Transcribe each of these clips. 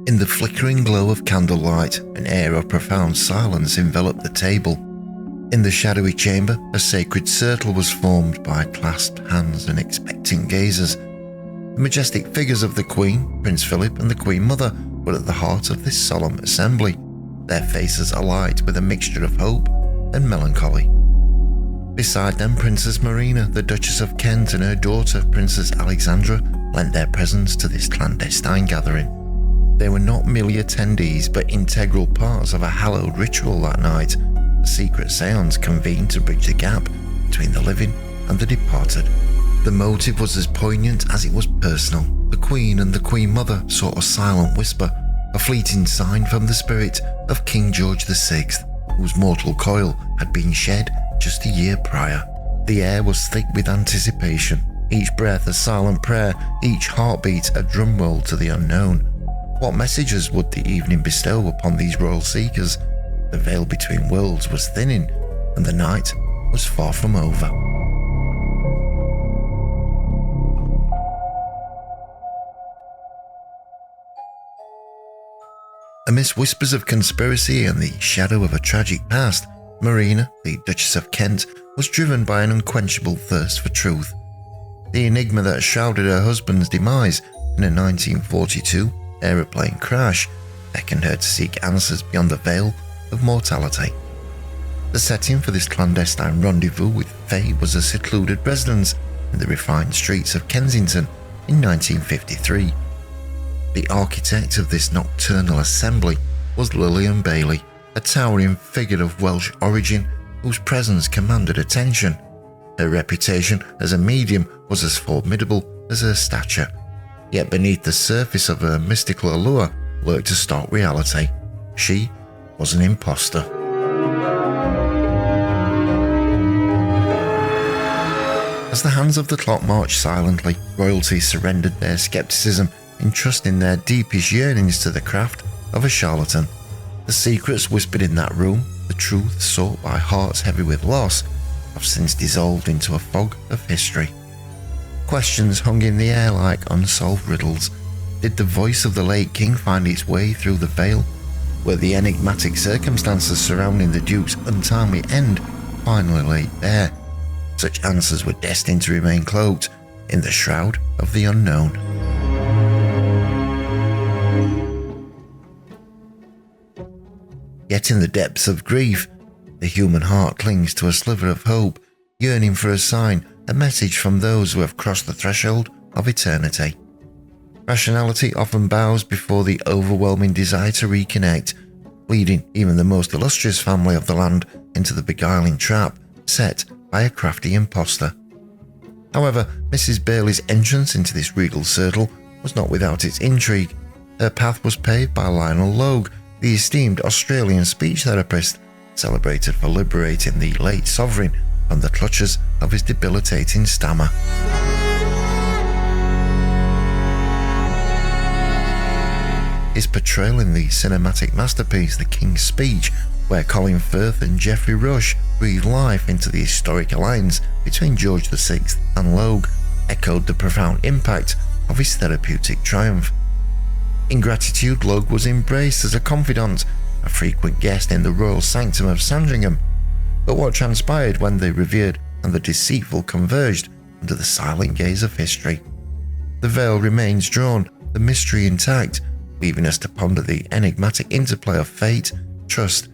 In the flickering glow of candlelight, an air of profound silence enveloped the table. In the shadowy chamber, a sacred circle was formed by clasped hands and expectant gazers. The majestic figures of the Queen, Prince Philip, and the Queen Mother were at the heart of this solemn assembly, their faces alight with a mixture of hope and melancholy. Beside them, Princess Marina, the Duchess of Kent, and her daughter, Princess Alexandra, lent their presence to this clandestine gathering. They were not merely attendees, but integral parts of a hallowed ritual that night, a secret séance convened to bridge the gap between the living and the departed. The motive was as poignant as it was personal. The Queen and the Queen Mother sought a silent whisper, a fleeting sign from the spirit of King George VI, whose mortal coil had been shed just a year prior. The air was thick with anticipation, each breath a silent prayer, each heartbeat a drumroll to the unknown. What messages would the evening bestow upon these royal seekers? The veil between worlds was thinning, and the night was far from over. Amidst whispers of conspiracy and the shadow of a tragic past, Marina, the Duchess of Kent, was driven by an unquenchable thirst for truth. The enigma that shrouded her husband's demise in a 1942 aeroplane crash beckoned her to seek answers beyond the veil of mortality. The setting for this clandestine rendezvous with fate was a secluded residence in the refined streets of Kensington in 1953. The architect of this nocturnal assembly was Lillian Bailey, a towering figure of Welsh origin whose presence commanded attention. Her reputation as a medium was as formidable as her stature, yet beneath the surface of her mystical allure lurked a stark reality. She was an imposter. As the hands of the clock marched silently, royalty surrendered their skepticism, entrusting their deepest yearnings to the craft of a charlatan. The secrets whispered in that room, the truth sought by hearts heavy with loss, have since dissolved into a fog of history. Questions hung in the air like unsolved riddles. Did the voice of the late king find its way through the veil? Were the enigmatic circumstances surrounding the Duke's untimely end finally laid bare? Such answers were destined to remain cloaked in the shroud of the unknown. Yet in the depths of grief, the human heart clings to a sliver of hope, yearning for a sign, a message from those who have crossed the threshold of eternity. Rationality often bows before the overwhelming desire to reconnect, leading even the most illustrious family of the land into the beguiling trap set by a crafty impostor. However, Mrs. Bailey's entrance into this regal circle was not without its intrigue. Her path was paved by Lionel Logue, the esteemed Australian speech therapist, celebrated for liberating the late sovereign from the clutches of his debilitating stammer. His portrayal in the cinematic masterpiece The King's Speech, where Colin Firth and Geoffrey Rush breathed life into the historic alliance between George VI and Logue, echoed the profound impact of his therapeutic triumph. In gratitude, Logue was embraced as a confidant, a frequent guest in the royal sanctum of Sandringham. But what transpired when the revered and the deceitful converged under the silent gaze of history? The veil remains drawn, the mystery intact, leaving us to ponder the enigmatic interplay of fate, trust,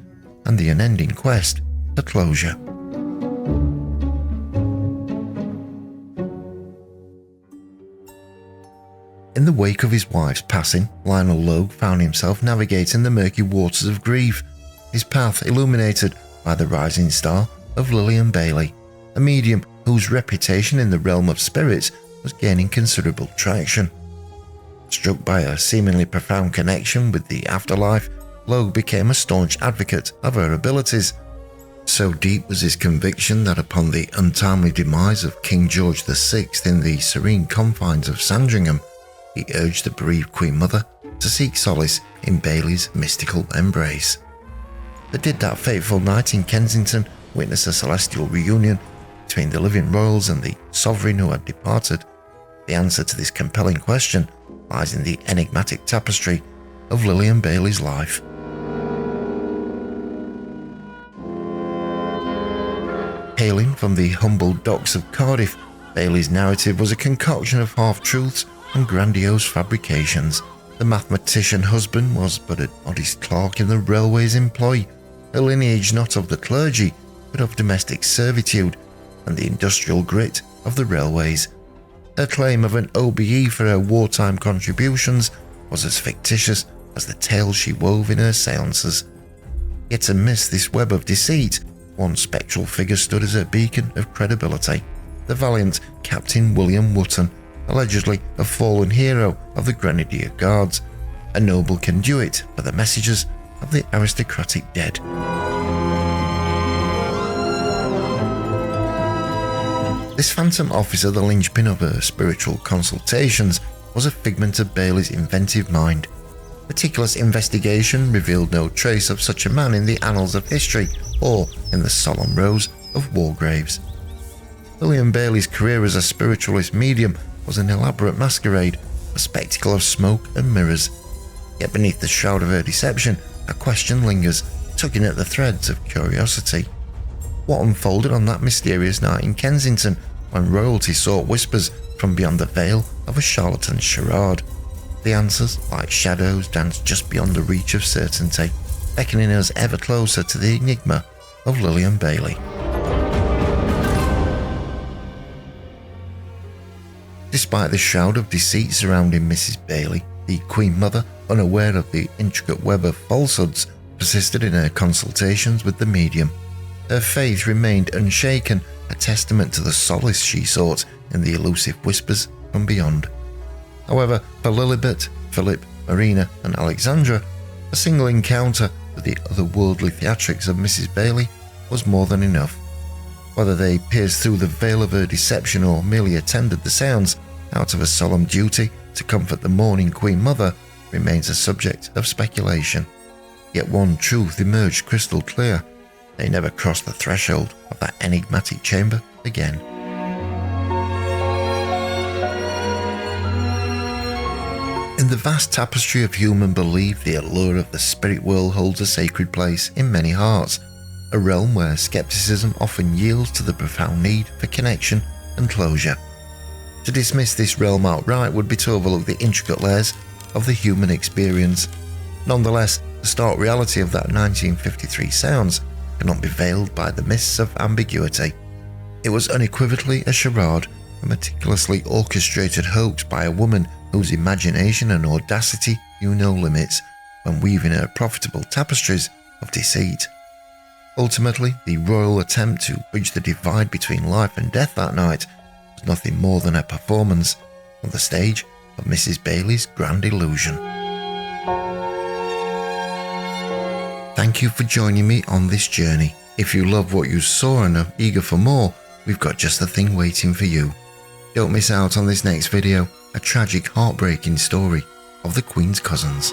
and the unending quest for closure. In the wake of his wife's passing, Lionel Logue found himself navigating the murky waters of grief, his path illuminated by the rising star of Lillian Bailey, a medium whose reputation in the realm of spirits was gaining considerable traction. Struck by a seemingly profound connection with the afterlife, Logue became a staunch advocate of her abilities. So deep was his conviction that upon the untimely demise of King George VI in the serene confines of Sandringham, he urged the bereaved Queen Mother to seek solace in Bailey's mystical embrace. But did that fateful night in Kensington witness a celestial reunion between the living royals and the sovereign who had departed? The answer to this compelling question lies in the enigmatic tapestry of Lillian Bailey's life. Hailing from the humble docks of Cardiff, Bailey's narrative was a concoction of half-truths and grandiose fabrications. The mathematician husband was but a modest clerk in the railway's employ, a lineage not of the clergy, but of domestic servitude and the industrial grit of the railways. Her claim of an OBE for her wartime contributions was as fictitious as the tales she wove in her seances. Yet amidst this web of deceit, one spectral figure stood as a beacon of credibility: the valiant Captain William Wootton, allegedly a fallen hero of the Grenadier Guards, a noble conduit for the messages of the aristocratic dead. This phantom officer, the linchpin of her spiritual consultations, was a figment of Bailey's inventive mind. Meticulous investigation revealed no trace of such a man in the annals of history or in the solemn rows of war graves. Lillian Bailey's career as a spiritualist medium was an elaborate masquerade, a spectacle of smoke and mirrors. Yet beneath the shroud of her deception, a question lingers, tugging at the threads of curiosity. What unfolded on that mysterious night in Kensington when royalty sought whispers from beyond the veil of a charlatan's charade? The answers, like shadows, danced just beyond the reach of certainty, beckoning us ever closer to the enigma of Lillian Bailey. Despite the shroud of deceit surrounding Mrs. Bailey, the Queen Mother, unaware of the intricate web of falsehoods, persisted in her consultations with the medium. Her faith remained unshaken, a testament to the solace she sought in the elusive whispers from beyond. However, for Lilibet, Philip, Marina and Alexandra, a single encounter with the otherworldly theatrics of Mrs. Bailey was more than enough. Whether they pierced through the veil of her deception or merely attended the seance out of a solemn duty to comfort the mourning Queen Mother remains a subject of speculation. Yet one truth emerged crystal clear: they never crossed the threshold of that enigmatic chamber again. In the vast tapestry of human belief, the allure of the spirit world holds a sacred place in many hearts, a realm where skepticism often yields to the profound need for connection and closure. To dismiss this realm outright would be to overlook the intricate layers of the human experience. Nonetheless, the stark reality of that 1953 sounds cannot be veiled by the mists of ambiguity. It was unequivocally a charade, a meticulously orchestrated hoax by a woman whose imagination and audacity knew no limits when weaving her profitable tapestries of deceit. Ultimately, the royal attempt to bridge the divide between life and death that night was nothing more than a performance on the stage of Mrs. Bailey's grand illusion. Thank you for joining me on this journey. If you love what you saw and are eager for more, we've got just the thing waiting for you. Don't miss out on this next video, a tragic, heartbreaking story of the Queen's cousins.